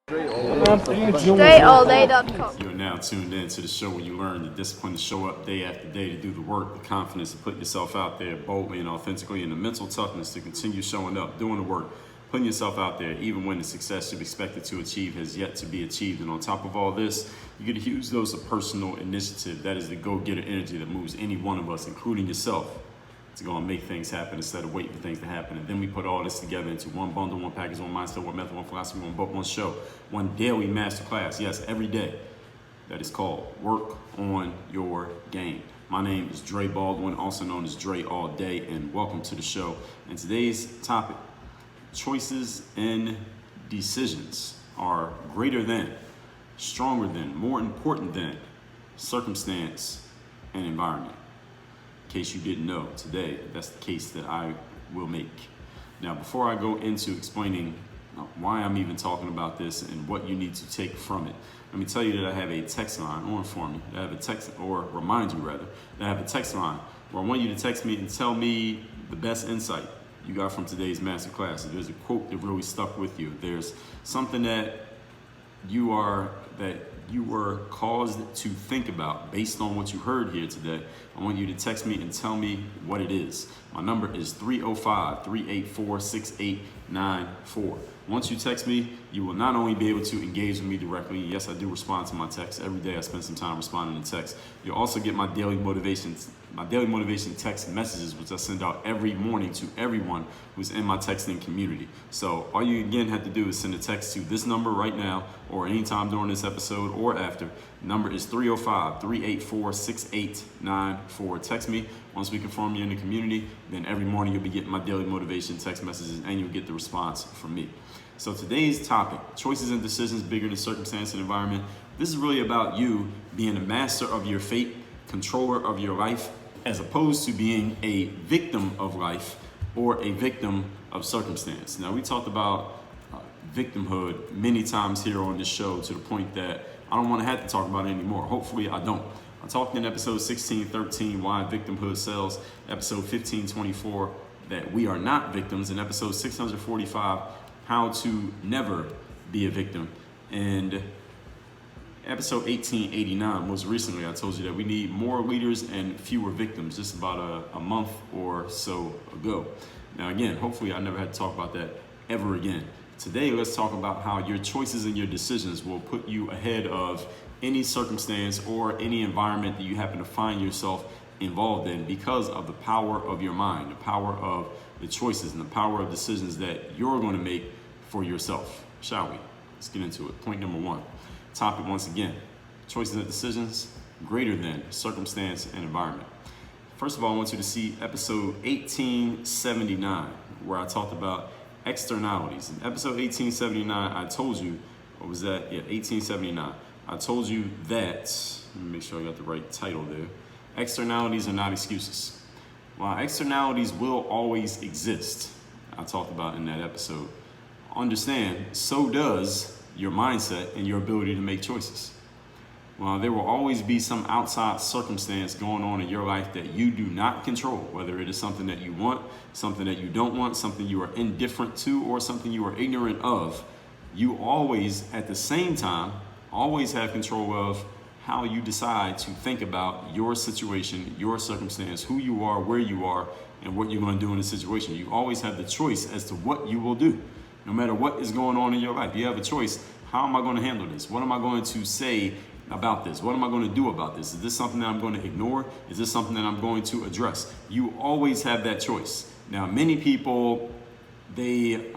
StrayAllDay.com. You're now tuned in to the show where you learn the discipline to show up day after day, to do the work, the confidence to put yourself out there boldly and authentically, and the mental toughness to continue showing up, doing the work, putting yourself out there, even when the success you've expected to achieve has yet to be achieved. And on top of all this, you get a huge dose of personal initiative. That is the go-getter energy that moves any one of us, including yourself, to go and make things happen instead of waiting for things to happen. And then we put all this together into one bundle, one package, one mindset, one method, one philosophy, one book, one show, one daily masterclass. Yes, every day. That is called Work on Your Game. My name is Dre Baldwin, also known as Dre All Day, and welcome to the show. And today's topic, choices and decisions are greater than, stronger than, more important than circumstance and environment. In case you didn't know, today that's the case that I will make. Now, before I go into explaining why I'm even talking about this and what you need to take from it, let me tell you that I have a text line, or inform you that I have a text, or remind you rather, that I have a text line where I want you to text me and tell me the best insight you got from today's masterclass. If there's a quote that really stuck with you, there's something that you were caused to think about based on what you heard here today, I want you to text me and tell me what it is. My number is 305-384-6894. Once you text me, you will not only be able to engage with me directly. Yes, I do respond to my texts every day. I spend some time responding to texts. You'll also get my daily motivation text messages, which I send out every morning to everyone who's in my texting community. So all you again have to do is send a text to this number right now, or anytime during this episode or after. The number is 305-384-6894. Text me. Once we confirm you in the community, then every morning you'll be getting my daily motivation text messages, and you'll get the response from me. So today's topic, choices and decisions bigger than circumstance and environment. This is really about you being a master of your fate, controller of your life, as opposed to being a victim of life or a victim of circumstance. Now, we talked about victimhood many times here on this show, to the point that I don't want to have to talk about it anymore. Hopefully I don't. I talked in episode 1613, why victimhood sells, episode 1524, that we are not victims, in episode 645, how to never be a victim, and episode 1889, most recently, I told you that we need more leaders and fewer victims, just about a month or so ago. Now again, hopefully I never had to talk about that ever again. Today, let's talk about how your choices and your decisions will put you ahead of any circumstance or any environment that you happen to find yourself involved in, because of the power of your mind, the power of the choices, and the power of decisions that you're going to make for yourself. Shall we? Let's get into it. Point number one. Topic once again, choices and decisions greater than circumstance and environment. First of all, I want you to see episode 1879, where I talked about externalities. In episode 1879, I told you, what was that? Yeah, 1879. I told you that, let me make sure I got the right title there. Externalities are not excuses. While externalities will always exist, I talked about in that episode, understand, so does your mindset and your ability to make choices. While there will always be some outside circumstance going on in your life that you do not control, whether it is something that you want, something that you don't want, something you are indifferent to, or something you are ignorant of, you always, at the same time, always have control of how you decide to think about your situation, your circumstance, who you are, where you are, and what you're going to do in the situation. You always have the choice as to what you will do. No matter what is going on in your life, you have a choice. How am I going to handle this? What am I going to say about this? What am I going to do about this? Is this something that I'm going to ignore? Is this something that I'm going to address? You always have that choice. Now, many people, they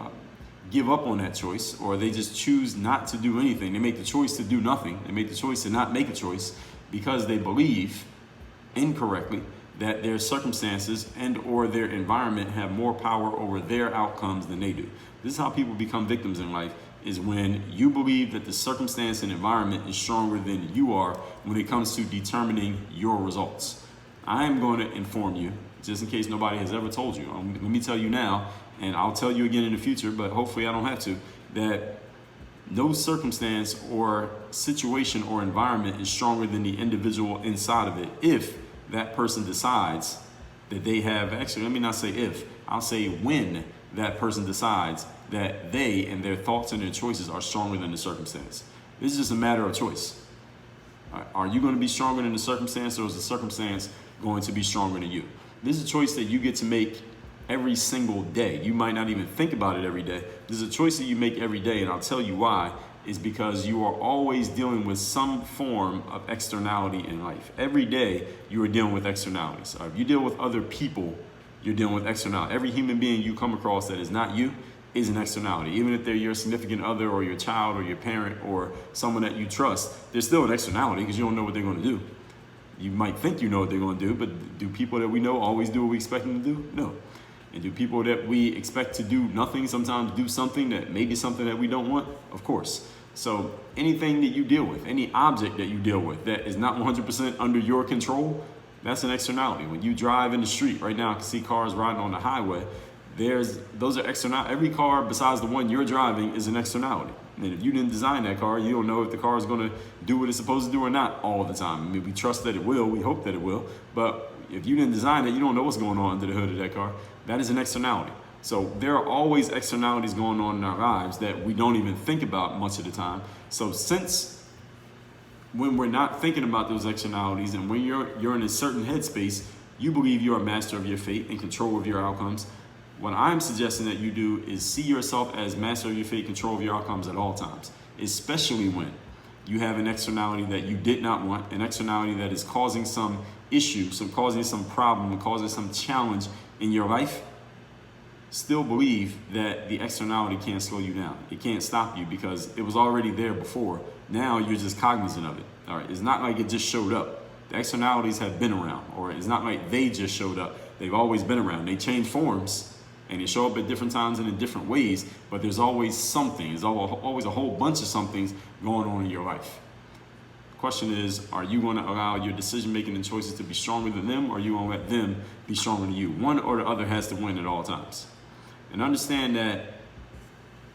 give up on that choice, or they just choose not to do anything. They make the choice to do nothing. They make the choice to not make a choice because they believe incorrectly that their circumstances and or their environment have more power over their outcomes than they do. This is how people become victims in life, is when you believe that the circumstance and environment is stronger than you are when it comes to determining your results. I am going to inform you, just in case nobody has ever told you. Let me tell you now, and I'll tell you again in the future, but hopefully I don't have to, that no circumstance or situation or environment is stronger than the individual inside of it, if that person decides that they have, actually, let me not say if, I'll say when that person decides that they and their thoughts and their choices are stronger than the circumstance. This is just a matter of choice. Are you going to be stronger than the circumstance, or is the circumstance going to be stronger than you? This is a choice that you get to make every single day. You might not even think about it every day. This is a choice that you make every day, and I'll tell you why. Is because you are always dealing with some form of externality in life. Every day you are dealing with externalities. If you deal with other people, you're dealing with externality. Every human being you come across that is not you is an externality. Even if they're your significant other or your child or your parent or someone that you trust, they're still an externality because you don't know what they're going to do. You might think you know what they're going to do, but do people that we know always do what we expect them to do? No. And do people that we expect to do nothing sometimes do something that may be something that we don't want? Of course. So anything that you deal with, any object that you deal with that is not 100% under your control, that's an externality. When you drive in the street, right now I can see cars riding on the highway. Those are external. Every car besides the one you're driving is an externality. And if you didn't design that car, you don't know if the car is going to do what it's supposed to do or not all the time. I mean, we trust that it will. We hope that it will. But if you didn't design it, you don't know what's going on under the hood of that car. That is an externality. So there are always externalities going on in our lives that we don't even think about much of the time. So since when we're not thinking about those externalities and when you're in a certain headspace, you believe you're a master of your fate, in control of your outcomes. What I'm suggesting that you do is see yourself as master of your fate, control of your outcomes at all times, especially when you have an externality that you did not want, an externality that is causing some issue, causing some problem, causing some challenge in your life. Still believe that the externality can't slow you down. It can't stop you because it was already there before. Now you're just cognizant of it. All right. It's not like it just showed up. The externalities have been around, or it's not like they just showed up. They've always been around. They change forms and they show up at different times and in different ways, but there's always something. There's always a whole bunch of somethings going on in your life. The question is, are you going to allow your decision-making and choices to be stronger than them, or are you going to let them be stronger than you? One or the other has to win at all times. And understand that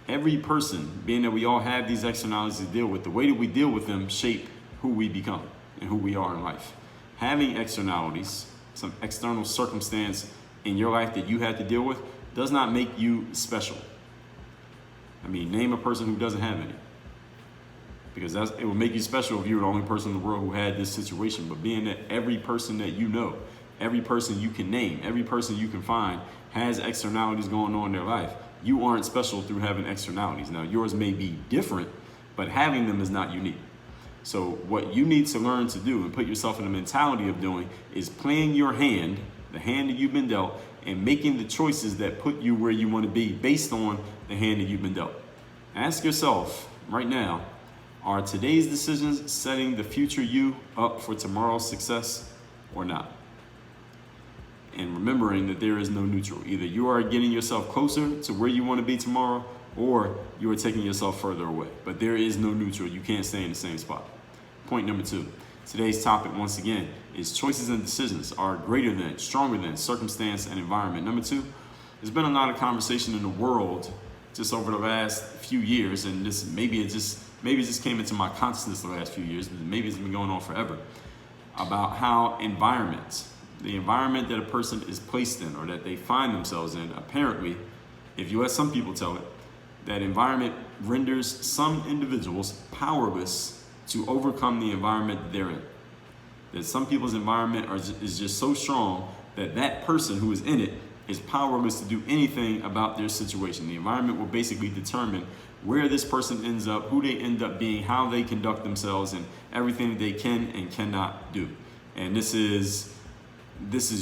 every person, being that we all have these externalities to deal with, the way that we deal with them shape who we become and who we are in life. Having externalities, some external circumstance in your life that you had to deal with, does not make you special. I mean, name a person who doesn't have any. Because it will make you special if you were the only person in the world who had this situation. But being that every person that you know, every person you can name, every person you can find has externalities going on in their life, you aren't special through having externalities. Now, yours may be different, but having them is not unique. So what you need to learn to do and put yourself in the mentality of doing is playing your hand, the hand that you've been dealt, and making the choices that put you where you want to be based on the hand that you've been dealt. Ask yourself right now, are today's decisions setting the future you up for tomorrow's success or not? And remembering that there is no neutral. Either you are getting yourself closer to where you want to be tomorrow, or you are taking yourself further away. But there is no neutral. You can't stay in the same spot. Point number 2. Today's topic, once again, is choices and decisions are greater than, stronger than circumstance and environment. Number 2, there's been a lot of conversation in the world just over the last few years, and this maybe it just came into my consciousness the last few years, but maybe it's been going on forever, about how the environment that a person is placed in or that they find themselves in, apparently, if you let some people tell it, that environment renders some individuals powerless to overcome the environment that they're in. That some people's environment is just so strong that that person who is in it is powerless to do anything about their situation. The environment will basically determine where this person ends up, who they end up being, how they conduct themselves, and everything that they can and cannot do. And this is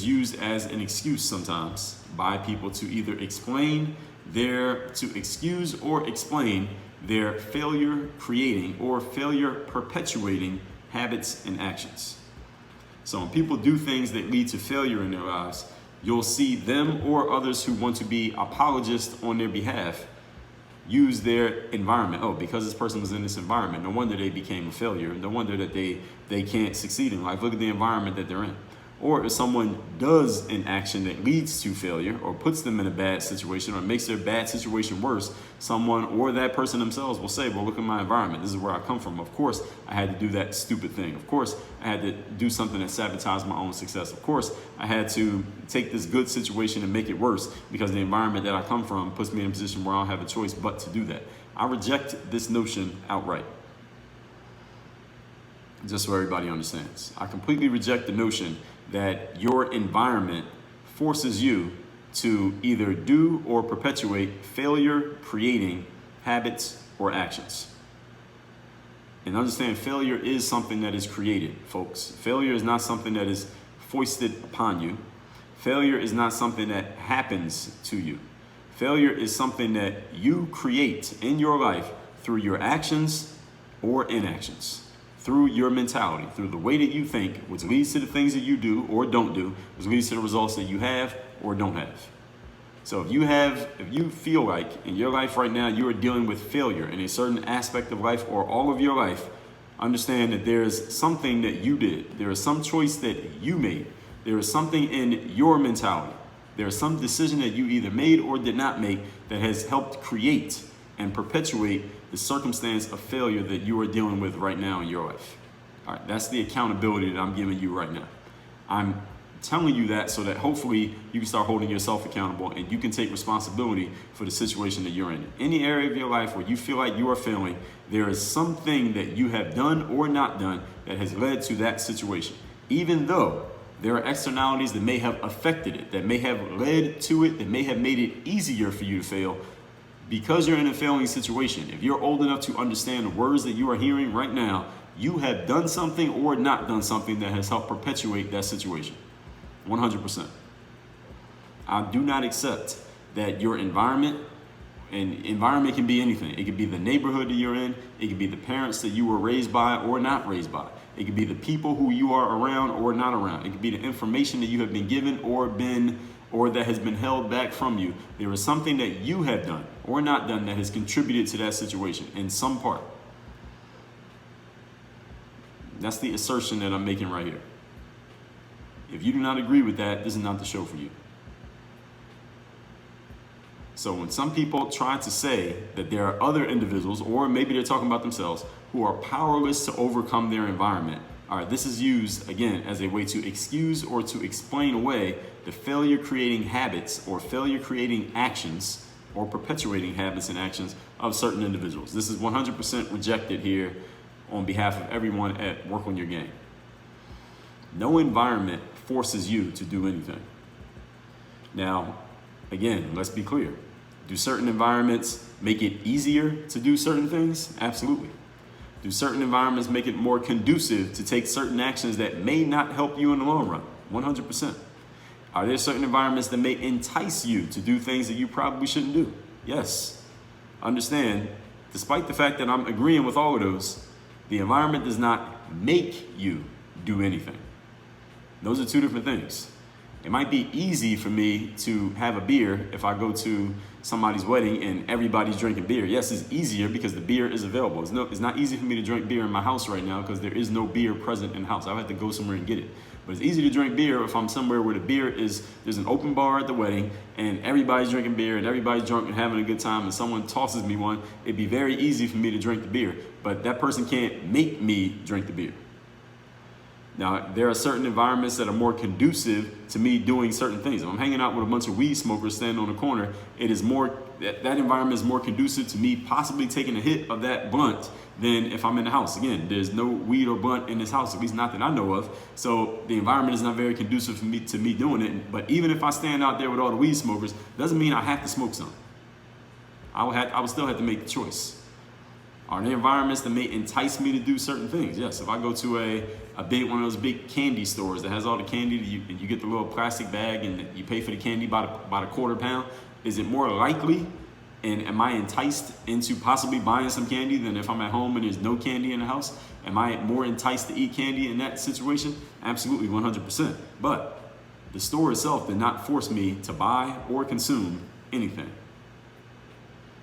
used as an excuse sometimes by people to either excuse or explain their failure creating or failure perpetuating habits and actions. So when people do things that lead to failure in their lives, you'll see them or others who want to be apologists on their behalf use their environment. Oh, because this person was in this environment, no wonder they became a failure. No wonder that they can't succeed in life. Look at the environment that they're in. Or if someone does an action that leads to failure or puts them in a bad situation or makes their bad situation worse, someone or that person themselves will say, well, look at my environment. This is where I come from. Of course, I had to do that stupid thing. Of course, I had to do something that sabotaged my own success. Of course, I had to take this good situation and make it worse because the environment that I come from puts me in a position where I don't have a choice but to do that. I reject this notion outright. Just so everybody understands. I completely reject the notion that your environment forces you to either do or perpetuate failure creating habits or actions. And understand, failure is something that is created, folks. Failure is not something that is foisted upon you. Failure is not something that happens to you. Failure is something that you create in your life through your actions or inactions, through your mentality, through the way that you think, which leads to the things that you do or don't do, which leads to the results that you have or don't have. So if you feel like in your life right now you are dealing with failure in a certain aspect of life or all of your life, understand that there is something that you did. There is some choice that you made. There is something in your mentality. There is some decision that you either made or did not make that has helped create and perpetuate the circumstance of failure that you are dealing with right now in your life. All right, that's the accountability that I'm giving you right now. I'm telling you that so that hopefully you can start holding yourself accountable and you can take responsibility for the situation that you're in. Any area of your life where you feel like you are failing, there is something that you have done or not done that has led to that situation. Even though there are externalities that may have affected it, that may have led to it, that may have made it easier for you to fail, because you're in a failing situation. If you're old enough to understand the words that you are hearing right now, you have done something or not done something that has helped perpetuate that situation. 100%. I do not accept that your environment, and environment can be anything. It could be the neighborhood that you're in. It could be the parents that you were raised by or not raised by. It could be the people who you are around or not around. It could be the information that you have been given or that has been held back from you. There is something that you have done or not done that has contributed to that situation in some part. That's the assertion that I'm making right here. If you do not agree with that, this is not the show for you. So when some people try to say that there are other individuals, or maybe they're talking about themselves, who are powerless to overcome their environment, all right, this is used, again, as a way to excuse or to explain away the failure-creating habits or failure-creating actions or perpetuating habits and actions of certain individuals. This is 100% rejected here on behalf of everyone at Work on Your Game. No environment forces you to do anything. Now, again, let's be clear. Do certain environments make it easier to do certain things? Absolutely. Do certain environments make it more conducive to take certain actions that may not help you in the long run? 100%. Are there certain environments that may entice you to do things that you probably shouldn't do? Yes. Understand, despite the fact that I'm agreeing with all of those, the environment does not make you do anything. Those are two different things. It might be easy for me to have a beer if I go to somebody's wedding and everybody's drinking beer. Yes, it's easier because the beer is available. It's not easy for me to drink beer in my house right now because there is no beer present in the house. I have to go somewhere and get it. But it's easy to drink beer if I'm somewhere where the beer is, there's an open bar at the wedding and everybody's drinking beer and everybody's drunk and having a good time and someone tosses me one. It'd be very easy for me to drink the beer, but that person can't make me drink the beer. Now, there are certain environments that are more conducive to me doing certain things. If I'm hanging out with a bunch of weed smokers standing on the corner, that environment is more conducive to me possibly taking a hit of that blunt than if I'm in the house. Again, there's no weed or blunt in this house, at least not that I know of. So the environment is not very conducive to me doing it. But even if I stand out there with all the weed smokers, doesn't mean I have to smoke some. I would still have to make the choice. Are there environments that may entice me to do certain things? Yes, if I go to one of those big candy stores that has all the candy, and you get the little plastic bag and you pay for the candy by the quarter pound, is it more likely and am I enticed into possibly buying some candy than if I'm at home and there's no candy in the house? Am I more enticed to eat candy in that situation? Absolutely, 100%. But the store itself did not force me to buy or consume anything.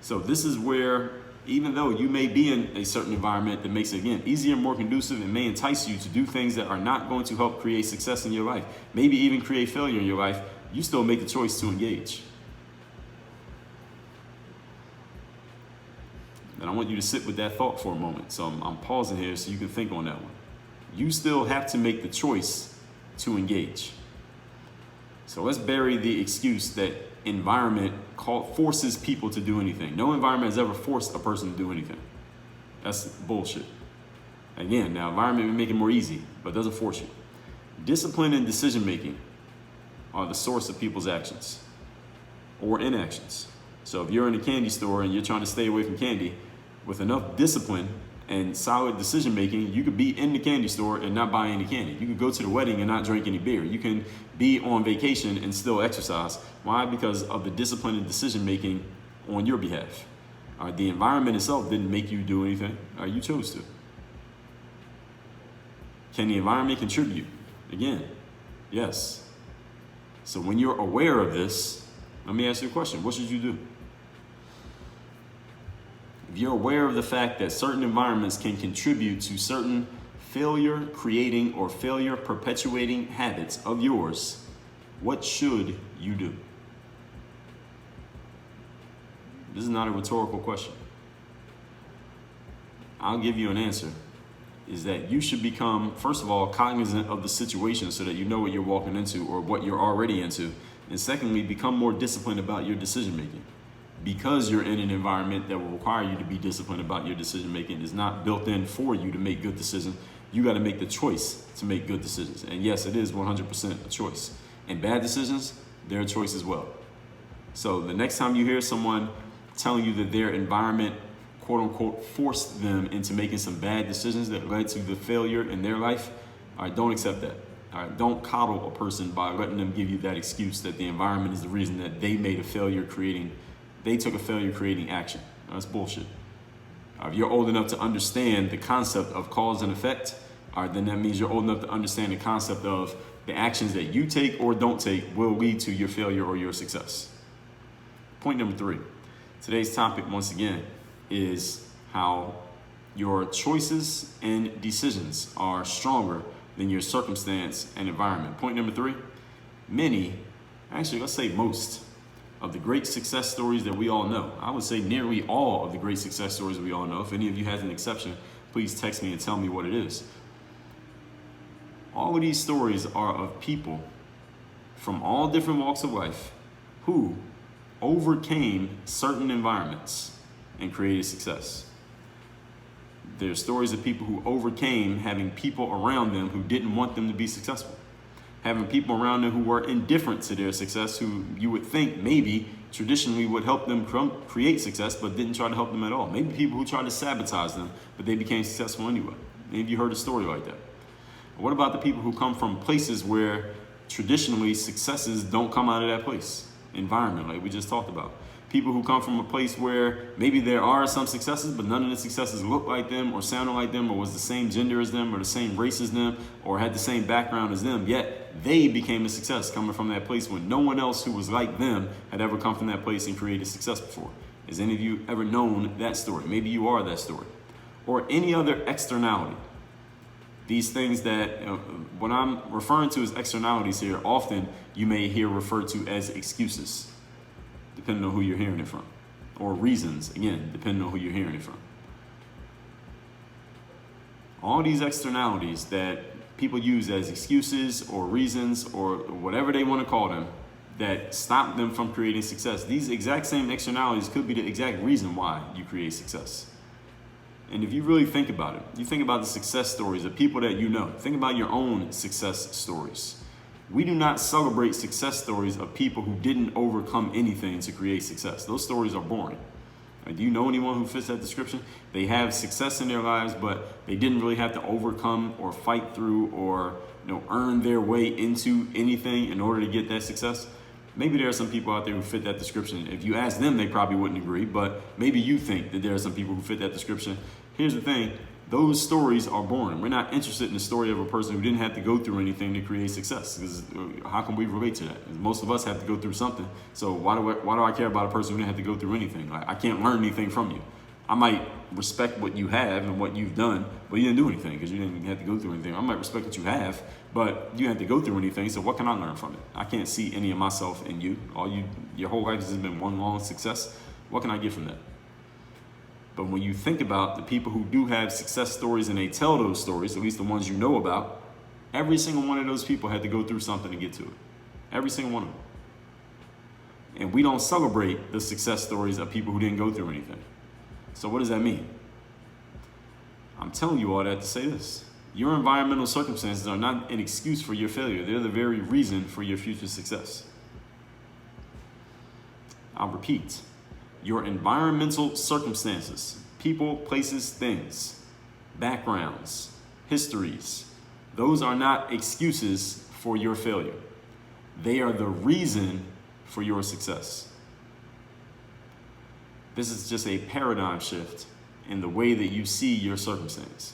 So this is where, even though you may be in a certain environment that makes it, again, easier and more conducive and may entice you to do things that are not going to help create success in your life, maybe even create failure in your life, you still make the choice to engage. And I want you to sit with that thought for a moment. So I'm pausing here so you can think on that one. You still have to make the choice to engage. So let's bury the excuse that environment forces people to do anything. No environment has ever forced a person to do anything. That's bullshit. Again, now environment may make it more easy, but doesn't force you. Discipline and decision making are the source of people's actions or inactions. So if you're in a candy store and you're trying to stay away from candy, with enough discipline and solid decision making, you could be in the candy store and not buy any candy. You could go to the wedding and not drink any beer. You can be on vacation and still exercise. Why? Because of the discipline and decision making on your behalf. The environment itself didn't make you do anything. You chose to. Can the environment contribute? Again, yes. So when you're aware of this, let me ask you a question. What should you do? If you're aware of the fact that certain environments can contribute to certain failure creating or failure perpetuating habits of yours, what should you do? This is not a rhetorical question. I'll give you an answer. Is that you should become, first of all, cognizant of the situation so that you know what you're walking into or what you're already into. And secondly, become more disciplined about your decision making. Because you're in an environment that will require you to be disciplined about your decision making, is not built in for you to make good decisions. You got to make the choice to make good decisions. And yes, it is 100% a choice. And bad decisions, they're a choice as well. So the next time you hear someone telling you that their environment, quote unquote, forced them into making some bad decisions that led to the failure in their life, all right, don't accept that. All right, don't coddle a person by letting them give you that excuse that the environment is the reason that they made a failure creating. They took a failure creating action. That's bullshit. If you're old enough to understand the concept of cause and effect, then that means you're old enough to understand the concept of the actions that you take or don't take will lead to your failure or your success. Point number 3. Today's topic, once again, is how your choices and decisions are stronger than your circumstance and environment. Point number 3, let's say most of the great success stories that we all know, I would say nearly all of the great success stories we all know, if any of you has an exception, please text me and tell me what it is. All of these stories are of people from all different walks of life who overcame certain environments and created success. There's stories of people who overcame having people around them who didn't want them to be successful. Having people around them who were indifferent to their success, who you would think maybe traditionally would help them create success, but didn't try to help them at all. Maybe people who tried to sabotage them, but they became successful anyway. Maybe you heard a story like that. What about the people who come from places where traditionally successes don't come out of that place? Environment, like we just talked about. People who come from a place where maybe there are some successes, but none of the successes look like them or sounded like them or was the same gender as them or the same race as them or had the same background as them, yet they became a success coming from that place when no one else who was like them had ever come from that place and created success before. Has any of you ever known that story? Maybe you are that story. Or any other externality. These things that, what I'm referring to as externalities here, often you may hear referred to as excuses, depending on who you're hearing it from. Or reasons, again, depending on who you're hearing it from. All these externalities that people use as excuses or reasons or whatever they want to call them that stop them from creating success. These exact same externalities could be the exact reason why you create success. And if you really think about it, you think about the success stories of people that you know. Think about your own success stories. We do not celebrate success stories of people who didn't overcome anything to create success. Those stories are boring. Do you know anyone who fits that description? They have success in their lives, but they didn't really have to overcome or fight through or earn their way into anything in order to get that success. Maybe there are some people out there who fit that description. If you ask them, they probably wouldn't agree, but maybe you think that there are some people who fit that description. Here's the thing. Those stories are boring. We're not interested in the story of a person who didn't have to go through anything to create success. Because how can we relate to that? Most of us have to go through something. So why do I care about a person who didn't have to go through anything? Like, I can't learn anything from you. I might respect what you have and what you've done, but you didn't do anything because you didn't have to go through anything. I might respect what you have, but you didn't have to go through anything. So what can I learn from it? I can't see any of myself in you. Your whole life has been one long success. What can I get from that? But when you think about the people who do have success stories and they tell those stories, at least the ones you know about, every single one of those people had to go through something to get to it. Every single one of them. And we don't celebrate the success stories of people who didn't go through anything. So what does that mean? I'm telling you all that to say this. Your environmental circumstances are not an excuse for your failure. They're the very reason for your future success. I'll repeat. Your environmental circumstances, people, places, things, backgrounds, histories, those are not excuses for your failure. They are the reason for your success. This is just a paradigm shift in the way that you see your circumstance.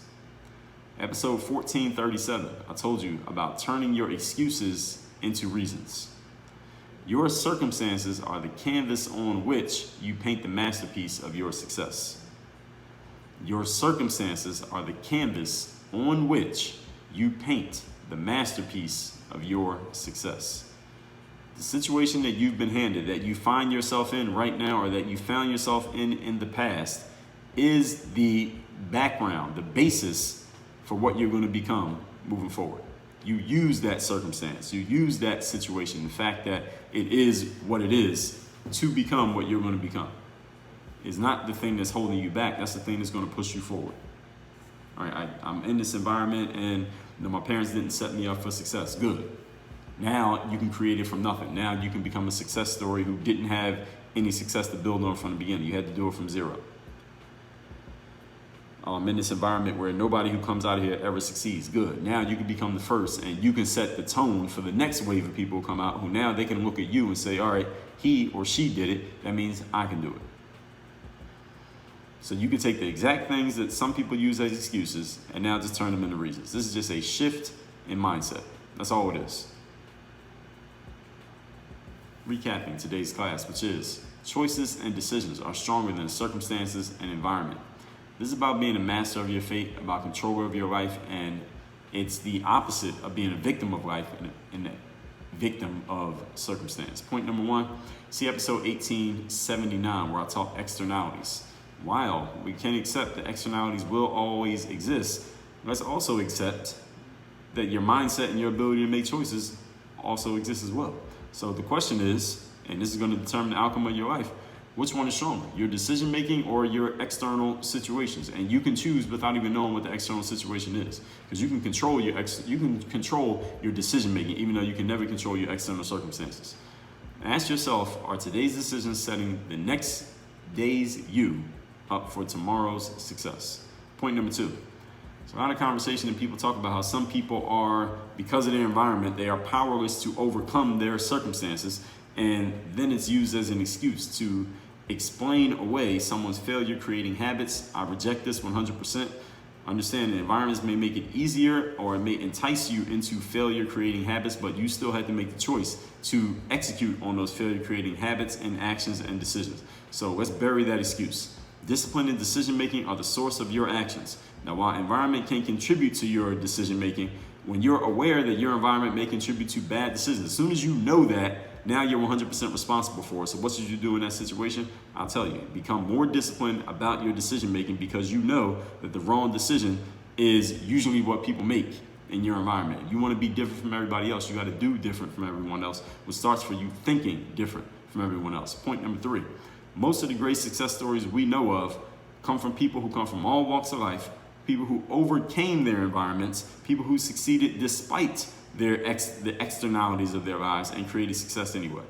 Episode 1437, I told you about turning your excuses into reasons. Your circumstances are the canvas on which you paint the masterpiece of your success. Your circumstances are the canvas on which you paint the masterpiece of your success. The situation that you've been handed, that you find yourself in right now, or that you found yourself in the past, is the background, the basis for what you're going to become moving forward. You use that circumstance, you use that situation, the fact that it is what it is, to become what you're going to become. It's not the thing that's holding you back, that's the thing that's going to push you forward. All right, I'm in this environment and my parents didn't set me up for success. Good. Now you can create it from nothing. Now you can become a success story who didn't have any success to build on from the beginning. You had to do it from zero. I'm in this environment where nobody who comes out of here ever succeeds. Good. Now you can become the first, and you can set the tone for the next wave of people who come out, who now they can look at you and say, all right, he or she did it. That means I can do it. So you can take the exact things that some people use as excuses and now just turn them into reasons. This is just a shift in mindset. That's all it is. Recapping today's class, which is choices and decisions are stronger than circumstances and environment. This is about being a master of your fate, about control of your life, and it's the opposite of being a victim of life and a victim of circumstance. Point number one, see episode 1879 where I talk externalities. While we can accept that externalities will always exist, let's also accept that your mindset and your ability to make choices also exists as well. So the question is, and this is going to determine the outcome of your life, which one is stronger, your decision making or your external situations? And you can choose without even knowing what the external situation is, because you can control your decision making, even though you can never control your external circumstances. Ask yourself, are today's decisions setting the next day's you up for tomorrow's success? Point number two. So I had a conversation and people talk about how some people are, because of their environment, they are powerless to overcome their circumstances, and then it's used as an excuse to explain away someone's failure creating habits. I reject this 100%. Understand that environments may make it easier or it may entice you into failure creating habits, but you still have to make the choice to execute on those failure creating habits and actions and decisions. So let's bury that excuse. Discipline and decision making are the source of your actions. Now, while environment can contribute to your decision making, when you're aware that your environment may contribute to bad decisions, as soon as you know that, now you're 100% responsible for it. So what should you do in that situation? I'll tell you, become more disciplined about your decision making, because you know that the wrong decision is usually what people make in your environment. You want to be different from everybody else. You got to do different from everyone else, which starts for you thinking different from everyone else. Point number three, most of the great success stories we know of come from people who come from all walks of life, people who overcame their environments, people who succeeded despite the externalities of their lives and created success anyway.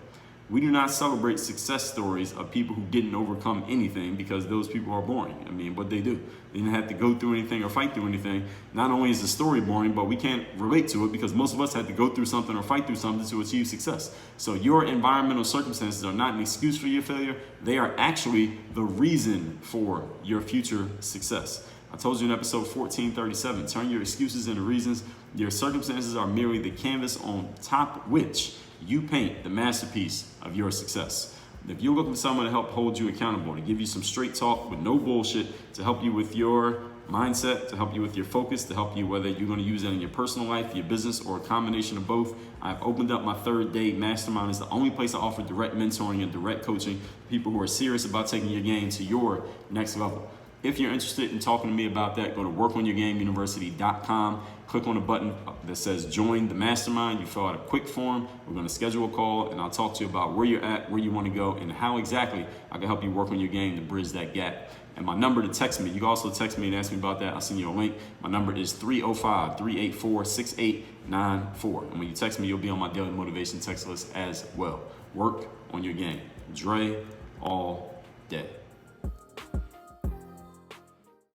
We do not celebrate success stories of people who didn't overcome anything, because those people are boring. I mean, what they do, they didn't have to go through anything or fight through anything. Not only is the story boring, but we can't relate to it because most of us had to go through something or fight through something to achieve success. So your environmental circumstances are not an excuse for your failure. They are actually the reason for your future success. I told you in episode 1437, turn your excuses into reasons. Your circumstances are merely the canvas on top which you paint the masterpiece of your success. If you're looking for someone to help hold you accountable, to give you some straight talk with no bullshit, to help you with your mindset, to help you with your focus, to help you whether you're going to use that in your personal life, your business, or a combination of both, I've opened up my 3rd-day mastermind. It's the only place I offer direct mentoring and direct coaching, people who are serious about taking your game to your next level. If you're interested in talking to me about that, go to workonyourgameuniversity.com. Click on the button that says join the mastermind. You fill out a quick form. We're going to schedule a call, and I'll talk to you about where you're at, where you want to go, and how exactly I can help you work on your game to bridge that gap. And my number to text me, you can also text me and ask me about that. I'll send you a link. My number is 305-384-6894. And when you text me, you'll be on my daily motivation text list as well. Work on your game. Dre all day.